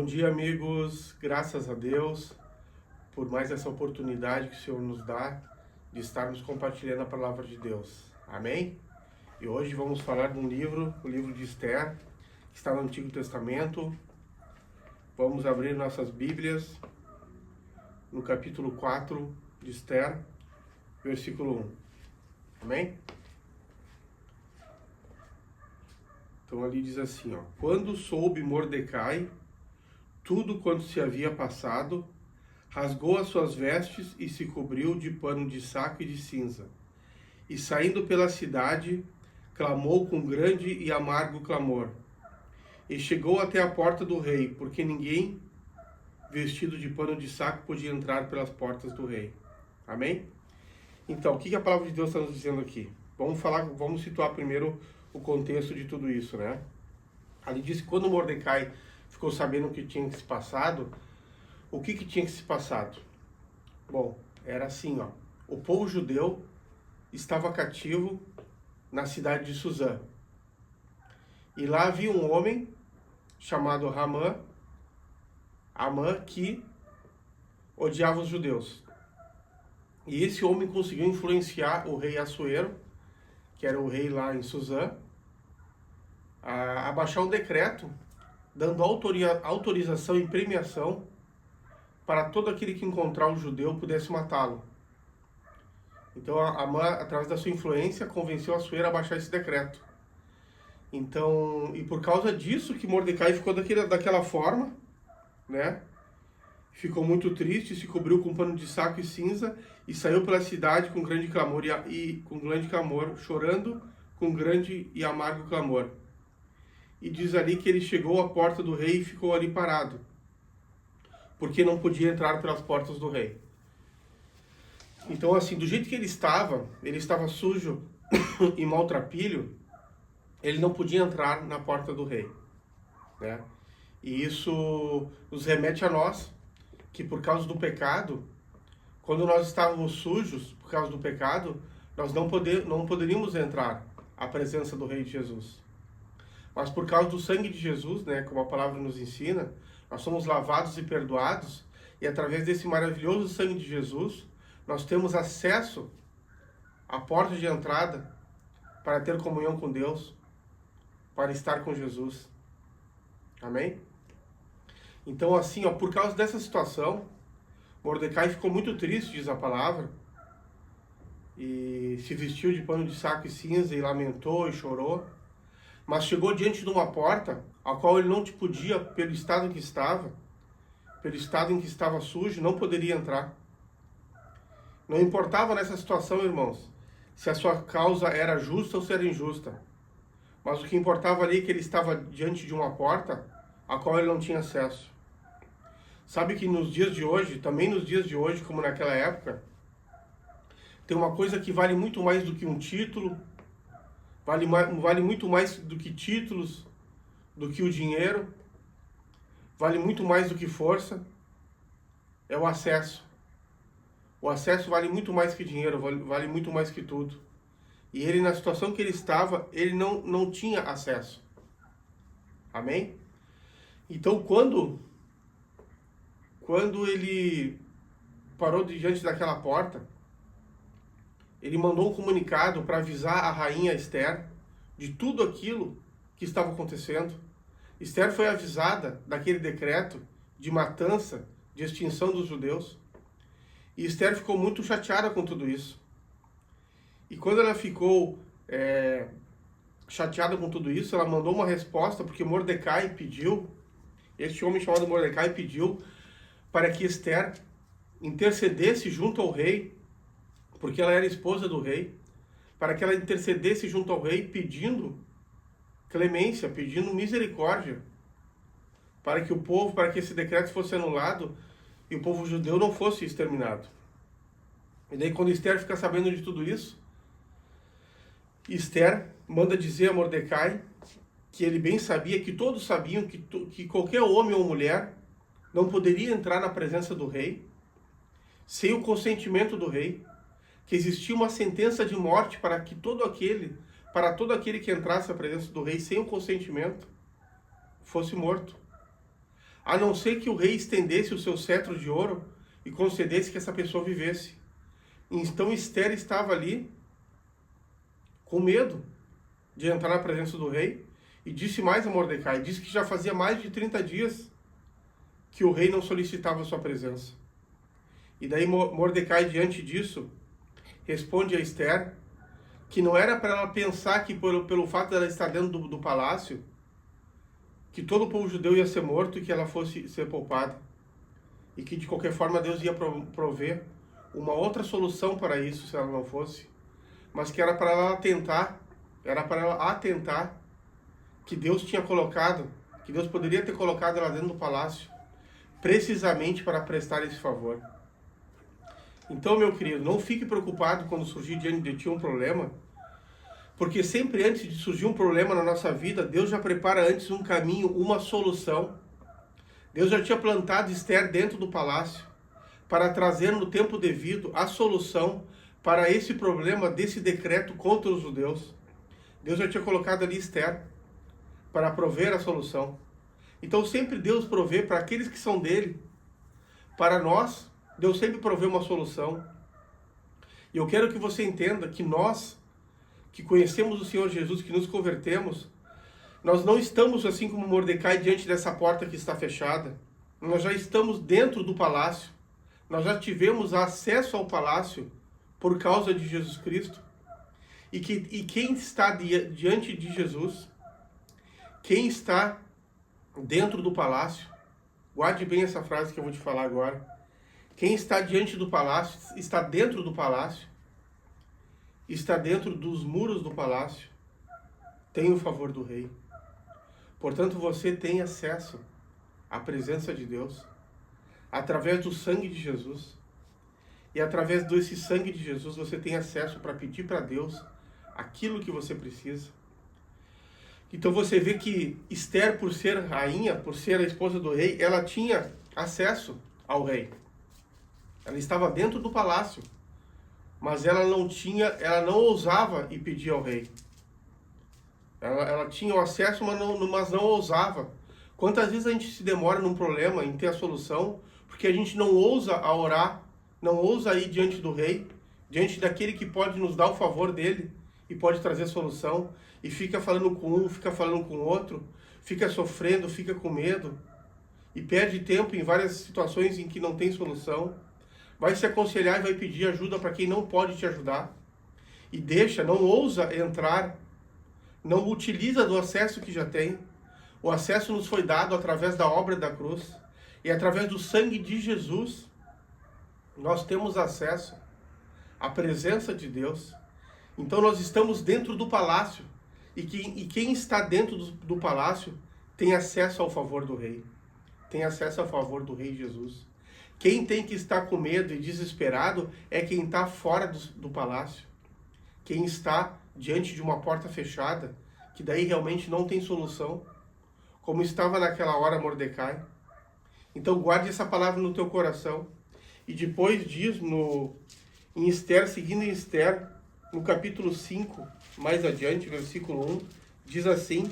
Bom dia, amigos. Graças a Deus por mais essa oportunidade que o Senhor nos dá de estarmos compartilhando a palavra de Deus. Amém? E hoje vamos falar de um livro, o livro de Esther, que está no Antigo Testamento. Vamos abrir nossas Bíblias no capítulo 4 de Esther, versículo 1. Amém? Então ali diz assim, Quando soube Mordecai tudo quanto se havia passado, rasgou as suas vestes e se cobriu de pano de saco e de cinza. E saindo pela cidade, clamou com grande e amargo clamor. E chegou até a porta do rei, porque ninguém vestido de pano de saco podia entrar pelas portas do rei. Amém? Então, o que a palavra de Deus está nos dizendo aqui? Vamos situar primeiro o contexto de tudo isso, né? Ali diz que quando Mordecai ficou sabendo o que tinha que se passado, o que tinha que se passado? Bom, era assim, o povo judeu estava cativo na cidade de Suzã. E lá havia um homem chamado Amã, que odiava os judeus. E esse homem conseguiu influenciar o rei Assuero, que era o rei lá em Suzã, a baixar um decreto dando autorização e premiação para todo aquele que encontrar o judeu pudesse matá-lo. Então Amã, através da sua influência, convenceu Assuero a baixar esse decreto. Então, e por causa disso que Mordecai ficou daquela forma, né? Ficou muito triste, se cobriu com pano de saco e cinza e saiu pela cidade com grande clamor chorando com grande e amargo clamor. E diz ali que ele chegou à porta do rei e ficou ali parado, porque não podia entrar pelas portas do rei. Então, assim, do jeito que ele estava sujo e maltrapilho, ele não podia entrar na porta do rei, né? E isso nos remete a nós, que por causa do pecado, quando nós estávamos sujos por causa do pecado, nós não poderíamos entrar à presença do Rei de Jesus. Mas por causa do sangue de Jesus, né, como a palavra nos ensina, nós somos lavados e perdoados, e através desse maravilhoso sangue de Jesus, nós temos acesso à porta de entrada para ter comunhão com Deus, para estar com Jesus. Amém? Então, assim, por causa dessa situação, Mordecai ficou muito triste, diz a palavra, e se vestiu de pano de saco e cinza, e lamentou e chorou, mas chegou diante de uma porta, a qual ele não podia, pelo estado em que estava sujo, não poderia entrar. Não importava nessa situação, irmãos, se a sua causa era justa ou se era injusta, mas o que importava ali é que ele estava diante de uma porta, a qual ele não tinha acesso. Sabe que nos dias de hoje, também nos dias de hoje, como naquela época, tem uma coisa que vale muito mais do que um título, vale muito mais do que títulos, do que o dinheiro, vale muito mais do que força, é o acesso. O acesso vale muito mais que dinheiro, vale muito mais que tudo. E ele, na situação que ele estava, ele não tinha acesso. Amém? Então, quando ele parou diante daquela porta, ele mandou um comunicado para avisar a rainha Esther de tudo aquilo que estava acontecendo. Esther foi avisada daquele decreto de matança, de extinção dos judeus. E Esther ficou muito chateada com tudo isso. E quando ela ficou chateada com tudo isso, ela mandou uma resposta, porque Mordecai pediu, este homem chamado Mordecai pediu para que Esther intercedesse junto ao rei, porque ela era esposa do rei, para que ela intercedesse junto ao rei pedindo clemência, pedindo misericórdia, para que esse decreto fosse anulado e o povo judeu não fosse exterminado. E daí, quando Esther fica sabendo de tudo isso, Esther manda dizer a Mordecai que ele bem sabia, que todos sabiam que qualquer homem ou mulher não poderia entrar na presença do rei sem o consentimento do rei, que existia uma sentença de morte para todo aquele que entrasse à presença do rei sem o consentimento fosse morto. a não ser que o rei estendesse o seu cetro de ouro e concedesse que essa pessoa vivesse. Então Esther estava ali com medo de entrar na presença do rei e disse mais a Mordecai, disse que já fazia mais de 30 dias que o rei não solicitava a sua presença. E daí Mordecai, diante disso, responde a Esther que não era para ela pensar que pelo fato dela estar dentro do palácio, que todo o povo judeu ia ser morto e que ela fosse ser poupada. E que de qualquer forma Deus ia prover uma outra solução para isso se ela não fosse. Mas que era para ela atentar que Deus tinha colocado, que Deus poderia ter colocado ela dentro do palácio, precisamente para prestar esse favor. Então, meu querido, não fique preocupado quando surgir diante de ti um problema, porque sempre antes de surgir um problema na nossa vida, Deus já prepara antes um caminho, uma solução. Deus já tinha plantado Esther dentro do palácio para trazer no tempo devido a solução para esse problema desse decreto contra os judeus. Deus já tinha colocado ali Esther para prover a solução. Então sempre Deus provê para aqueles que são dele. Para nós, Deus sempre provê uma solução. E eu quero que você entenda que nós, que conhecemos o Senhor Jesus, que nos convertemos, nós não estamos assim como Mordecai diante dessa porta que está fechada. Nós já estamos dentro do palácio. Nós já tivemos acesso ao palácio por causa de Jesus Cristo. E quem está diante de Jesus, quem está dentro do palácio, guarde bem essa frase que eu vou te falar agora. Quem está diante do palácio, está dentro do palácio, está dentro dos muros do palácio, tem o favor do rei. Portanto, você tem acesso à presença de Deus através do sangue de Jesus. E através desse sangue de Jesus, você tem acesso para pedir para Deus aquilo que você precisa. Então você vê que Esther, por ser rainha, por ser a esposa do rei, ela tinha acesso ao rei. Ela estava dentro do palácio, mas ela não ousava ir pedir ao rei. Ela tinha o acesso, mas não ousava. Quantas vezes a gente se demora num problema, em ter a solução, porque a gente não ousa a orar, não ousa ir diante do rei, diante daquele que pode nos dar o favor dele e pode trazer solução, e fica falando com um, fica falando com o outro, fica sofrendo, fica com medo, e perde tempo em várias situações em que não tem solução. Vai se aconselhar e vai pedir ajuda para quem não pode te ajudar. E não ousa entrar, não utiliza do acesso que já tem. O acesso nos foi dado através da obra da cruz. E através do sangue de Jesus, nós temos acesso à presença de Deus. Então nós estamos dentro do palácio. E quem está dentro do palácio tem acesso ao favor do rei. Tem acesso ao favor do rei Jesus. Quem tem que estar com medo e desesperado é quem está fora do palácio. Quem está diante de uma porta fechada, que daí realmente não tem solução, como estava naquela hora Mordecai. Então guarde essa palavra no teu coração. E depois diz em Esther, seguindo em Esther, no capítulo 5, mais adiante, versículo 1, diz assim,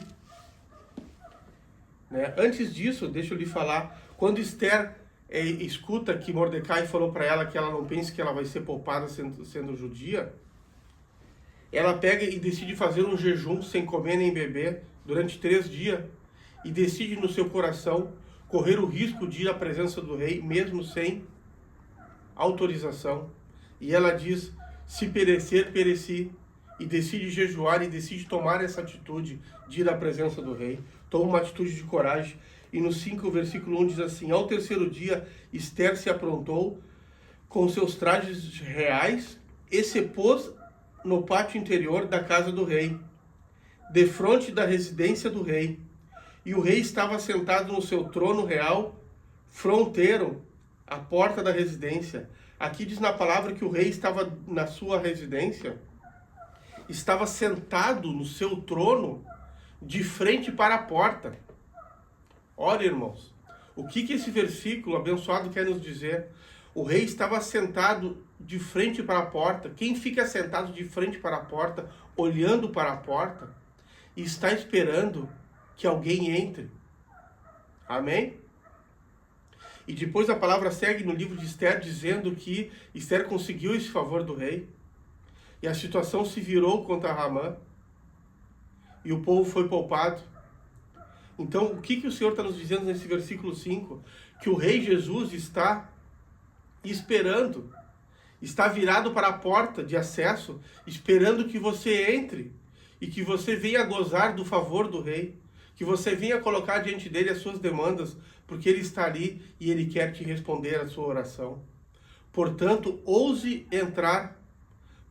né? Antes disso, deixa eu lhe falar, quando Esther escuta que Mordecai falou para ela que ela não pense que ela vai ser poupada sendo judia, ela pega e decide fazer um jejum sem comer nem beber durante 3 dias e decide no seu coração correr o risco de ir à presença do rei, mesmo sem autorização. E ela diz, se perecer, pereci, e decide jejuar e decide tomar essa atitude de ir à presença do rei. Toma uma atitude de coragem. E no 5, versículo 1 diz assim, ao 3º dia, Esther se aprontou com seus trajes reais e se pôs no pátio interior da casa do rei, defronte da residência do rei. E o rei estava sentado no seu trono real, fronteiro, à porta da residência. Aqui diz na palavra que o rei estava na sua residência, estava sentado no seu trono, de frente para a porta. Olha, irmãos, o que esse versículo abençoado quer nos dizer? O rei estava sentado de frente para a porta. Quem fica sentado de frente para a porta, olhando para a porta, e está esperando que alguém entre. Amém? E depois a palavra segue no livro de Esther, dizendo que Esther conseguiu esse favor do rei. E a situação se virou contra Haman. E o povo foi poupado. Então, o que o Senhor está nos dizendo nesse versículo 5? Que o rei Jesus está esperando, está virado para a porta de acesso, esperando que você entre e que você venha gozar do favor do rei, que você venha colocar diante dele as suas demandas, porque ele está ali e ele quer te responder a sua oração. Portanto, ouse entrar,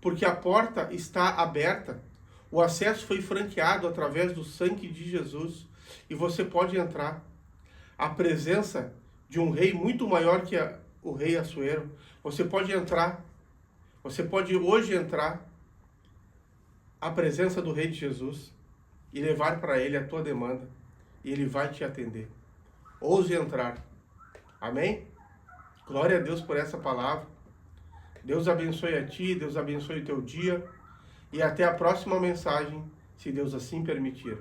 porque a porta está aberta, o acesso foi franqueado através do sangue de Jesus e você pode entrar. A presença de um rei muito maior que o rei Assuero, você pode entrar, você pode hoje entrar à presença do rei de Jesus e levar para ele a tua demanda e ele vai te atender. Ouse entrar. Amém? Glória a Deus por essa palavra. Deus abençoe a ti, Deus abençoe o teu dia e até a próxima mensagem, se Deus assim permitir.